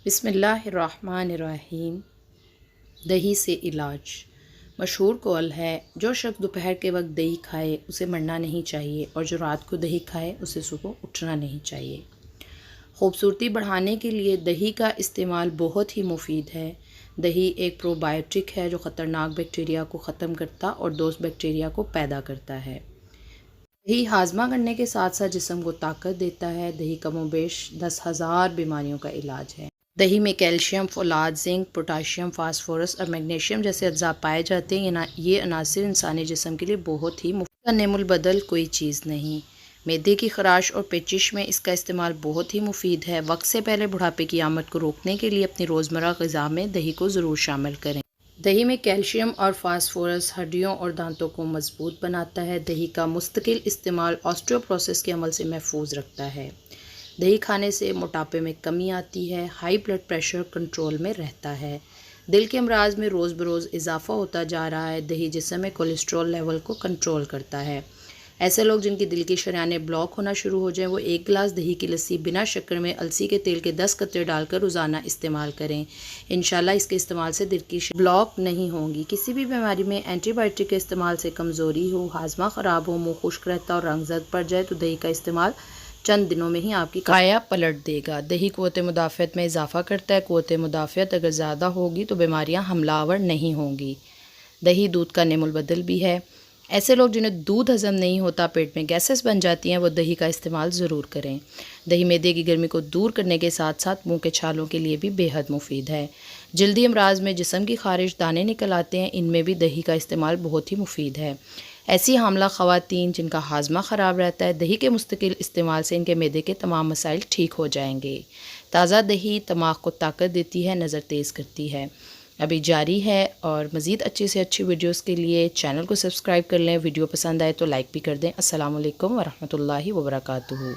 बिस्मिल्लाहिर्रहमानिर्रहीम। दही से इलाज। मशहूर कौल है, जो शख्स दोपहर के वक्त दही खाए उसे मरना नहीं चाहिए और जो रात को दही खाए उसे सुबह उठना नहीं चाहिए। खूबसूरती बढ़ाने के लिए दही का इस्तेमाल बहुत ही मुफीद है। दही एक प्रोबायोटिक है जो ख़तरनाक बैक्टीरिया को ख़त्म करता और दोस्त बैक्टीरिया को पैदा करता है। दही हाजमा करने के साथ साथ जिस्म को ताकत देता है। दही कमोबेश 10,000 बीमारियों का इलाज है। दही में कैल्शियम, फोलाद, जिंक, पोटाशियम, फास्फोरस और मैग्नीशियम जैसे अज्जा पाए जाते हैं। ये अनासिर इंसानी जिस्म के लिए बहुत ही मुफ्त का नेमुल बदल कोई चीज़ नहीं। मैदे की खराश और पेचिश में इसका इस्तेमाल बहुत ही मुफीद है। वक्त से पहले बुढ़ापे की आमद को रोकने के लिए अपनी रोज़मर्रा ग़िज़ा में दही को ज़रूर शामिल करें। दही में कैल्शियम और फास्फोरस हड्डियों और दांतों को मजबूत बनाता है। दही का मुस्तकिल इस्तेमाल ऑस्टियोपोरोसिस के अमल से महफूज रखता है। दही खाने से मोटापे में कमी आती है। हाई ब्लड प्रेशर कंट्रोल में रहता है। दिल के अमराज में रोज़ बरोज़ इजाफ़ा होता जा रहा है। दही जिस्म में कोलेस्ट्रॉल लेवल को कंट्रोल करता है। ऐसे लोग जिनकी दिल की शरीयानें ब्लॉक होना शुरू हो जाएं, वो 1 गिलास दही की लस्सी बिना शक्कर में अलसी के तेल के 10 कतरे डालकर रोज़ाना इस्तेमाल करें। इंशाल्लाह इसके इस्तेमाल से दिल की ब्लॉक नहीं होंगी। किसी भी बीमारी में एंटीबायोटिक के इस्तेमाल से कमज़ोरी हो, हाजमा ख़राब हो, मुँह खुश्क रहता और रंगज़द पड़ जाए तो दही का इस्तेमाल चंद दिनों में ही आपकी काया पलट देगा। दही क़ुव्वत मुदाफ़अत में इजाफ़ा करता है। क़ुव्वत मुदाफ़अत अगर ज़्यादा होगी तो बीमारियाँ हमलावर नहीं होंगी। दही दूध का नेमुल बदल भी है। ऐसे लोग जिन्हें दूध हज़म नहीं होता, पेट में गैसेस बन जाती हैं, वो दही का इस्तेमाल ज़रूर करें। दही मैदे की गर्मी को दूर करने के साथ साथ मुंह के छालों के लिए भी बेहद मुफीद है। जल्दी अमराज में जिस्म की खारिश दाने निकल आते हैं, इनमें भी दही का इस्तेमाल बहुत ही मुफीद है। ऐसी हामला ख़वातीन जिनका हाजमा ख़राब रहता है, दही के मुस्तकिल इस्तेमाल से इनके मैदे के तमाम मसाइल ठीक हो जाएंगे। ताज़ा दही दिमाग को ताकत देती है, नज़र तेज़ करती है। अभी जारी है और मज़ीद अच्छी से अच्छी वीडियोस के लिए चैनल को सब्सक्राइब कर लें। वीडियो पसंद आए तो लाइक भी कर दें। अस्सलामु अलैकुम वरहमतुल्लाहि वबरकातुहू।